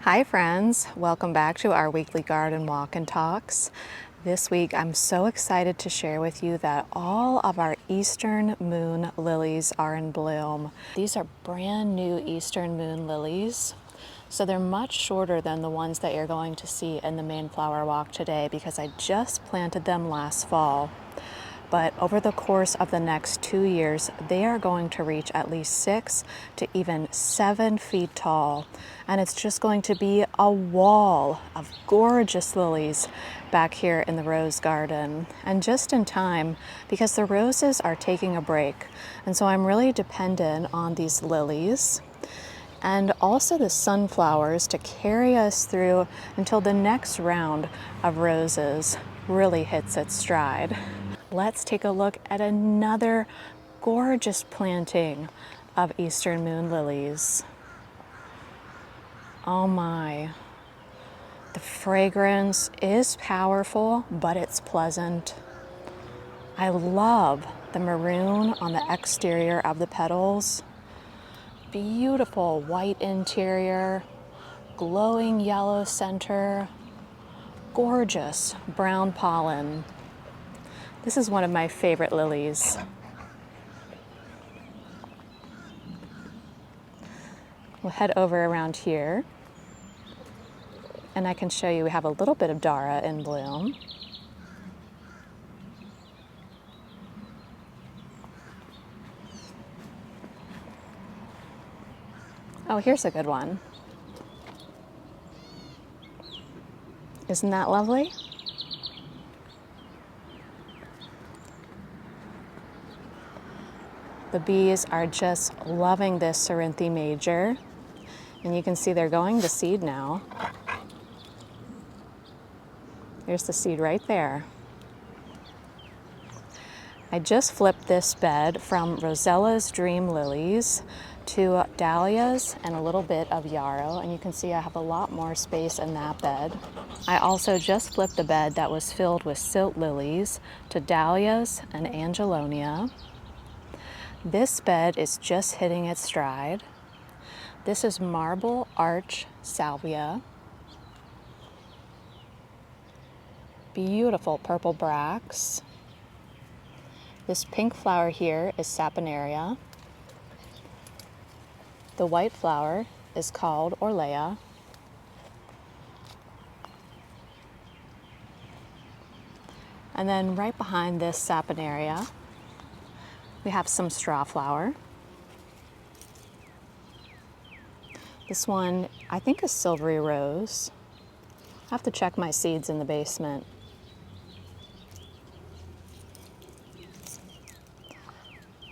Hi friends, welcome back to our weekly garden walk and talks. This week I'm so excited to share with you that all of our Eastern Moon lilies are in bloom. These are brand new Eastern Moon lilies. So they're much shorter than the ones that you're going to see in the main flower walk today because I just planted them last fall. But over the course of the next 2 years, they are going to reach at least 6 to even 7 feet tall. And it's just going to be a wall of gorgeous lilies back here in the rose garden. And just in time, because the roses are taking a break. And so I'm really dependent on these lilies and also the sunflowers to carry us through until the next round of roses really hits its stride. Let's take a look at another gorgeous planting of Eastern Moon lilies. Oh my, the fragrance is powerful, but it's pleasant. I love the maroon on the exterior of the petals. Beautiful white interior, glowing yellow center, gorgeous brown pollen. This is one of my favorite lilies. We'll head over around here, and I can show you we have a little bit of Dara in bloom. Oh, here's a good one. Isn't that lovely? The bees are just loving this Cerinthe major, and you can see they're going to seed now. There's the seed right there. I just flipped this bed from Rosella's Dream Lilies to dahlias and a little bit of yarrow, and you can see I have a lot more space in that bed. I also just flipped a bed that was filled with silt lilies to dahlias and angelonia. This bed is just hitting its stride. This is marble arch salvia. Beautiful purple bracts. This pink flower here is saponaria. The white flower is called orlea. And then right behind this saponaria, we have some strawflower. This one, I think, is silvery rose. I have to check my seeds in the basement.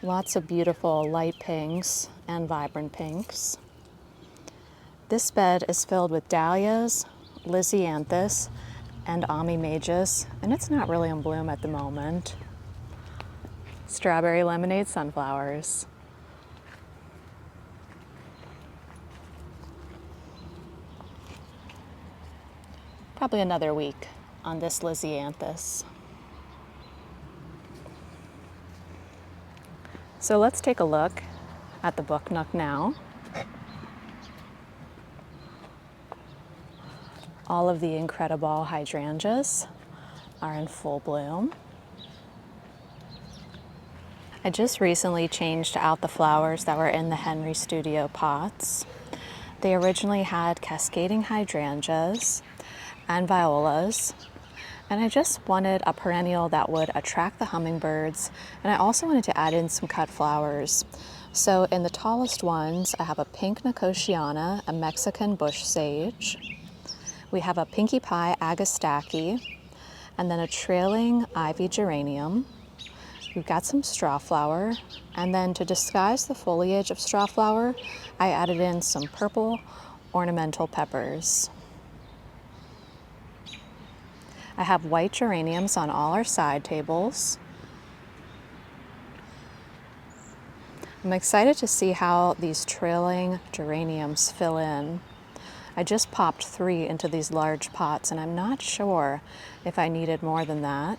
Lots of beautiful light pinks and vibrant pinks. This bed is filled with dahlias, lisianthus, and magus, and it's not really in bloom at the moment. Strawberry lemonade sunflowers. Probably another week on this lisianthus. So let's take a look at the Booknook now. All of the incredible hydrangeas are in full bloom. I just recently changed out the flowers that were in the Henry Studio pots. They originally had cascading hydrangeas and violas, and I just wanted a perennial that would attract the hummingbirds, and I also wanted to add in some cut flowers. So in the tallest ones, I have a pink nicotiana, a Mexican bush sage. We have a pinkie pie agastache, and then a trailing ivy geranium. We've got some strawflower, and then to disguise the foliage of strawflower, I added in some purple ornamental peppers. I have white geraniums on all our side tables. I'm excited to see how these trailing geraniums fill in. I just popped 3 into these large pots, and I'm not sure if I needed more than that.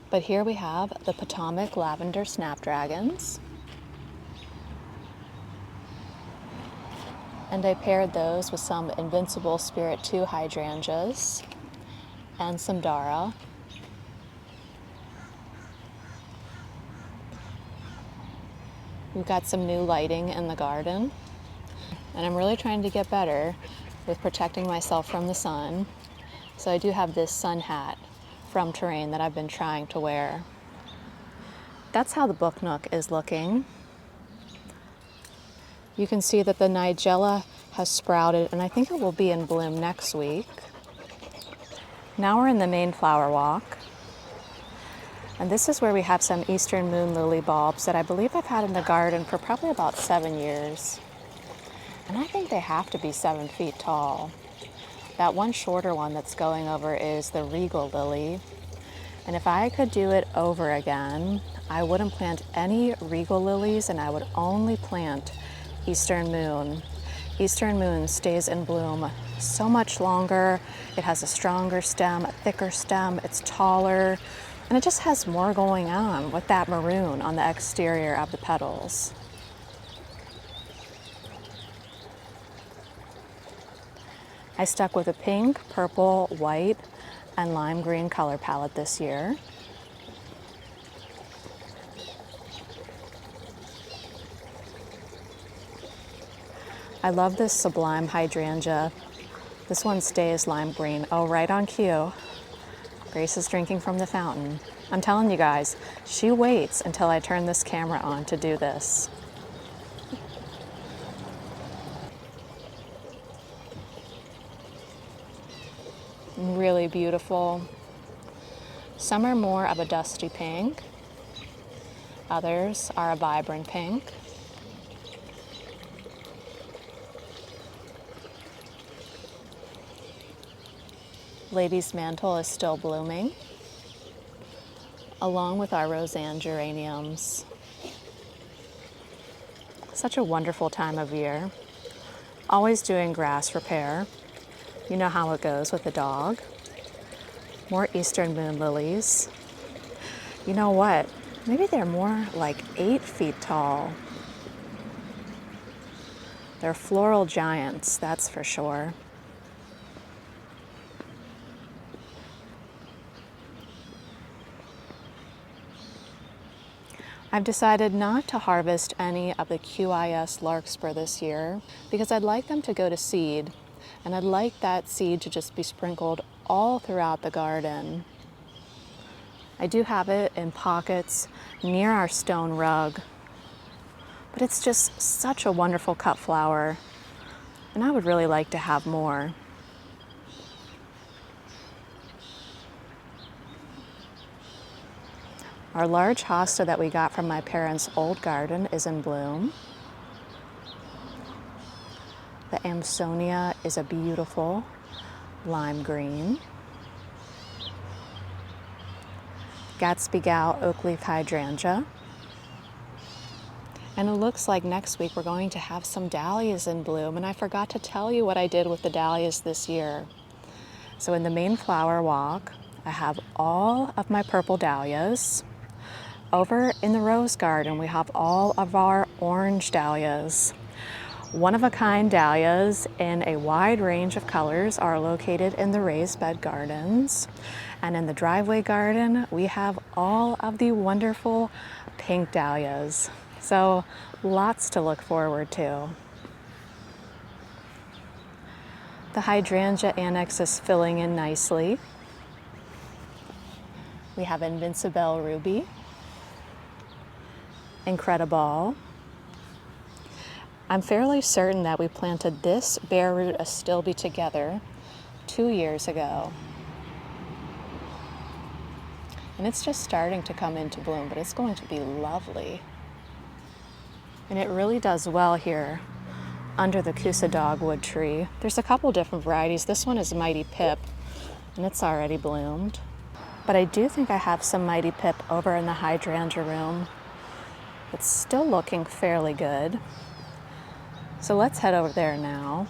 But here we have the Potomac lavender snapdragons. And I paired those with some Invincible Spirit 2 hydrangeas and some Dara. We've got some new lighting in the garden, and I'm really trying to get better with protecting myself from the sun. So I do have this sun hat from Terrain that I've been trying to wear. That's how the Booknook is looking. You can see that the Nigella has sprouted, and I think it will be in bloom next week. Now we're in the main flower walk. And this is where we have some Eastern Moon Lily bulbs that I believe I've had in the garden for probably about 7 years. And I think they have to be 7 feet tall. That one shorter one that's going over is the Regal Lily. And if I could do it over again, I wouldn't plant any Regal Lilies and I would only plant Eastern Moon. Eastern Moon stays in bloom so much longer. It has a stronger stem, a thicker stem, it's taller, and it just has more going on with that maroon on the exterior of the petals. I stuck with a pink, purple, white, and lime green color palette this year. I love this Sublime Hydrangea. This one stays lime green. Oh, right on cue. Grace is drinking from the fountain. I'm telling you guys, she waits until I turn this camera on to do this. Really beautiful. Some are more of a dusty pink. Others are a vibrant pink. Lady's Mantle is still blooming, along with our Roseanne geraniums. Such a wonderful time of year. Always doing grass repair. You know how it goes with the dog. More Eastern Moon Lilies. You know what? Maybe they're more like 8 feet tall. They're floral giants, that's for sure. I've decided not to harvest any of the QIS Larkspur this year because I'd like them to go to seed, and I'd like that seed to just be sprinkled all throughout the garden. I do have it in pockets near our stone rug, but it's just such a wonderful cut flower, and I would really like to have more. Our large hosta that we got from my parents' old garden is in bloom. The Amsonia is a beautiful lime green. Gatsby Gal oak leaf hydrangea. And it looks like next week we're going to have some dahlias in bloom, and I forgot to tell you what I did with the dahlias this year. So in the main flower walk, I have all of my purple dahlias. Over in the rose garden, we have all of our orange dahlias. One-of-a-kind dahlias in a wide range of colors are located in the raised bed gardens. And in the driveway garden, we have all of the wonderful pink dahlias. So lots to look forward to. The Hydrangea annex is filling in nicely. We have Invincible Ruby, Incredible. I'm fairly certain that we planted this bare root astilbe together 2 years ago. And it's just starting to come into bloom, but it's going to be lovely. And it really does well here under the Coosa dogwood tree. There's a couple different varieties. This one is Mighty Pip, and it's already bloomed. But I do think I have some Mighty Pip over in the hydrangea room. It's still looking fairly good. So let's head over there now.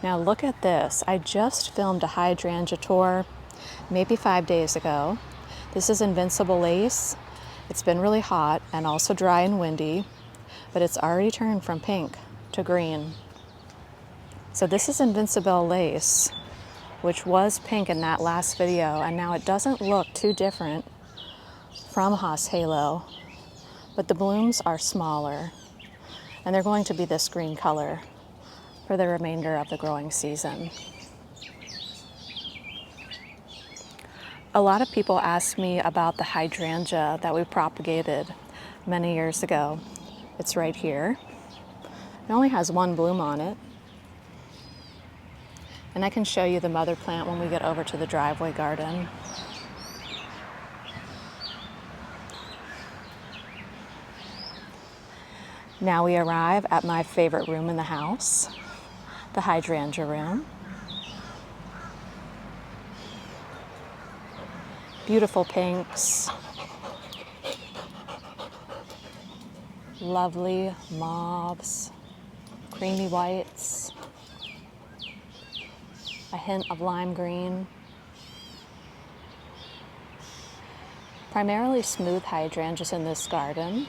Now look at this. I just filmed a hydrangea tour maybe 5 days ago. This is Invincible Lace, It's been really hot and also dry and windy, but it's already turned from pink to green. So this is Invincible Lace, which was pink in that last video, and now it doesn't look too different from Haas Halo, but the blooms are smaller, and they're going to be this green color for the remainder of the growing season. A lot of people ask me about the hydrangea that we propagated many years ago. It's right here. It only has one bloom on it. And I can show you the mother plant when we get over to the driveway garden. Now we arrive at my favorite room in the house, the hydrangea room. Beautiful pinks, lovely mauves, creamy whites, a hint of lime green. Primarily smooth hydrangeas in this garden.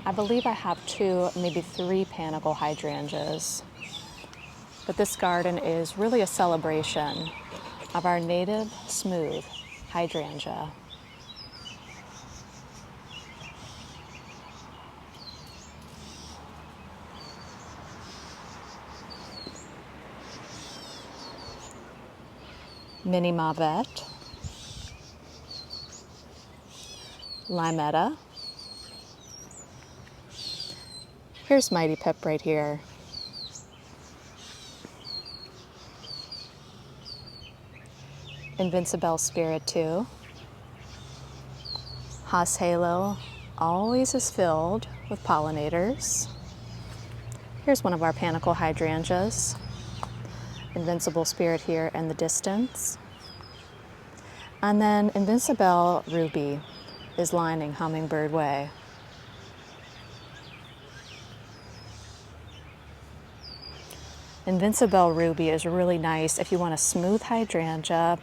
I believe I have 2, maybe 3 panicle hydrangeas. But this garden is really a celebration of our native smooth hydrangea. Mini Mauvette, Limetta. Here's Mighty Pip right here. Invincible Spirit 2. Haas Halo always is filled with pollinators. Here's one of our panicle hydrangeas. Invincible Spirit here in the distance. And then Invincible Ruby is lining Hummingbird Way. Invincible Ruby is really nice if you want a smooth hydrangea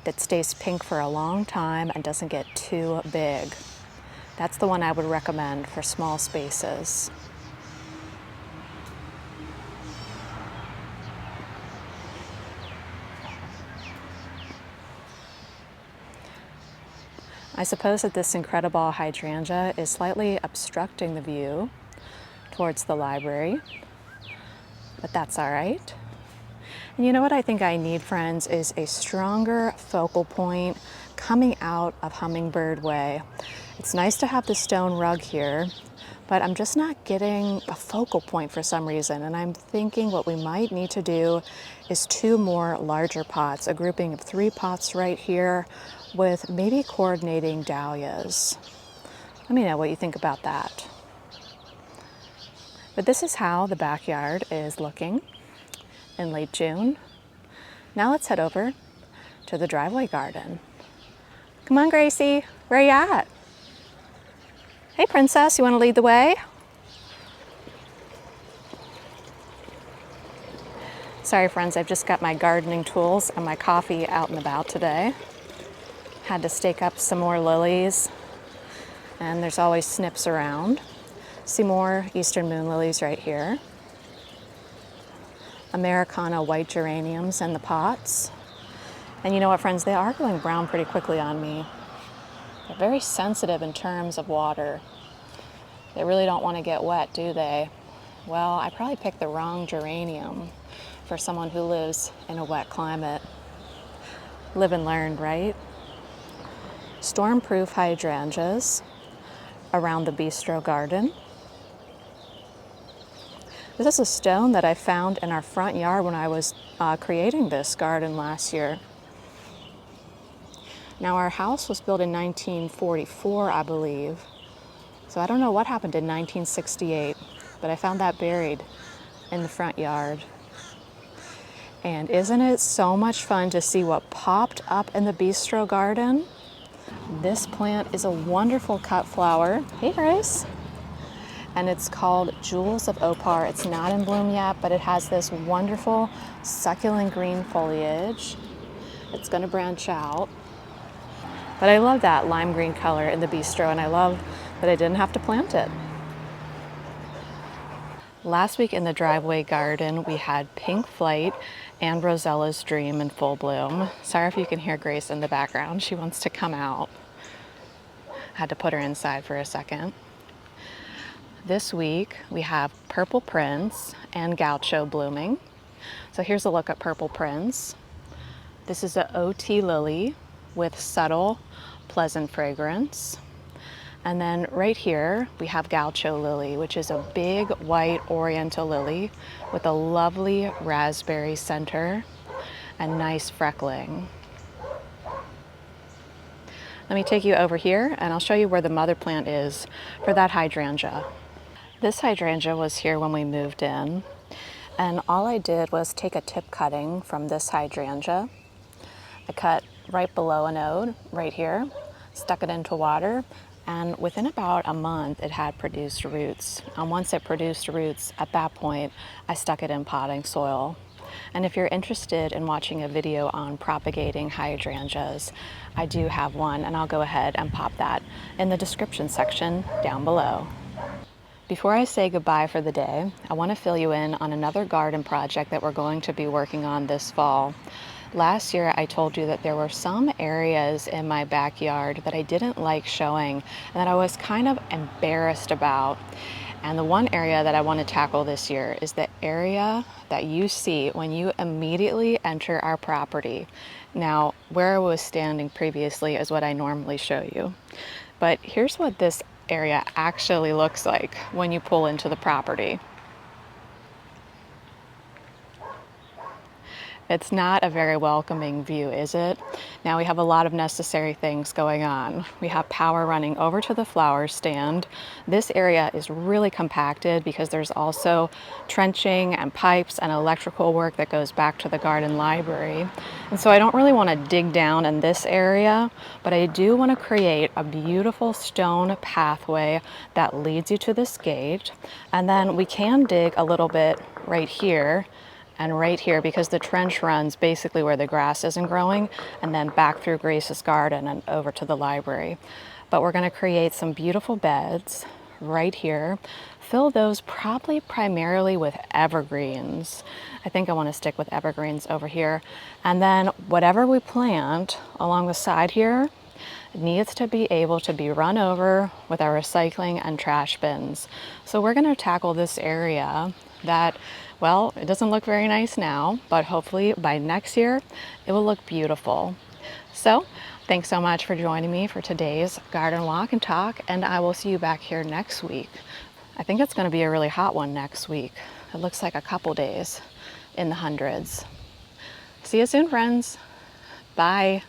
that stays pink for a long time and doesn't get too big. That's the one I would recommend for small spaces. I suppose that this incredible hydrangea is slightly obstructing the view towards the library, but that's all right. And you know what I think I need, friends, is a stronger focal point coming out of Hummingbird Way. It's nice to have the stone rug here, but I'm just not getting a focal point for some reason. And I'm thinking what we might need to do is 2 more larger pots, a grouping of 3 pots right here with maybe coordinating dahlias. Let me know what you think about that. But this is how the backyard is looking in late June. Now let's head over to the driveway garden. Come on, Gracie, where you at? Hey, Princess, you want to lead the way? Sorry, friends, I've just got my gardening tools and my coffee out and about today. Had to stake up some more lilies, and there's always snips around. See more Eastern Moon Lilies right here. Americana white geraniums in the pots. And you know what, friends, they are going brown pretty quickly on me. They're very sensitive in terms of water. They really don't want to get wet, do they? Well, I probably picked the wrong geranium for someone who lives in a wet climate. Live and learn, right? Storm-proof hydrangeas around the bistro garden. This is a stone that I found in our front yard when I was creating this garden last year. Now, our house was built in 1944, I believe. So I don't know what happened in 1968, but I found that buried in the front yard. And isn't it so much fun to see what popped up in the bistro garden? This plant is a wonderful cut flower. Hey, Grace. And it's called Jewels of Opar. It's not in bloom yet, but it has this wonderful succulent green foliage. It's going to branch out. But I love that lime green color in the bistro, and I love that I didn't have to plant it. Last week in the driveway garden, we had Pink Flight and Rosella's Dream in full bloom. Sorry if you can hear Grace in the background. She wants to come out. Had to put her inside for a second. This week, we have Purple Prince and Gaucho blooming. So here's a look at Purple Prince. This is an OT lily with subtle, pleasant fragrance. And then right here, we have Gaucho lily, which is a big white oriental lily with a lovely raspberry center and nice freckling. Let me take you over here and I'll show you where the mother plant is for that hydrangea. This hydrangea was here when we moved in, and all I did was take a tip cutting from this hydrangea. I cut right below a node, right here, stuck it into water, and within about a month it had produced roots. And once it produced roots, at that point, I stuck it in potting soil. And if you're interested in watching a video on propagating hydrangeas, I do have one, and I'll go ahead and pop that in the description section down below. Before I say goodbye for the day, I want to fill you in on another garden project that we're going to be working on this fall. Last year, I told you that there were some areas in my backyard that I didn't like showing and that I was kind of embarrassed about. And the one area that I want to tackle this year is the area that you see when you immediately enter our property. Now, where I was standing previously is what I normally show you. But here's what this area actually looks like when you pull into the property. It's not a very welcoming view, is it? Now we have a lot of necessary things going on. We have power running over to the flower stand. This area is really compacted because there's also trenching and pipes and electrical work that goes back to the garden library. And so I don't really want to dig down in this area, but I do want to create a beautiful stone pathway that leads you to this gate. And then we can dig a little bit right here and right here, because the trench runs basically where the grass isn't growing, and then back through Grace's garden and over to the library. But we're going to create some beautiful beds right here. Fill those probably primarily with evergreens. I think I want to stick with evergreens over here. And then whatever we plant along the side here needs to be able to be run over with our recycling and trash bins. So we're going to tackle this area that, well, it doesn't look very nice now, but hopefully by next year it will look beautiful. So thanks so much for joining me for today's garden walk and talk, and I will see you back here next week. I think it's going to be a really hot one next week. It looks like a couple days in the hundreds. See you soon, friends. Bye.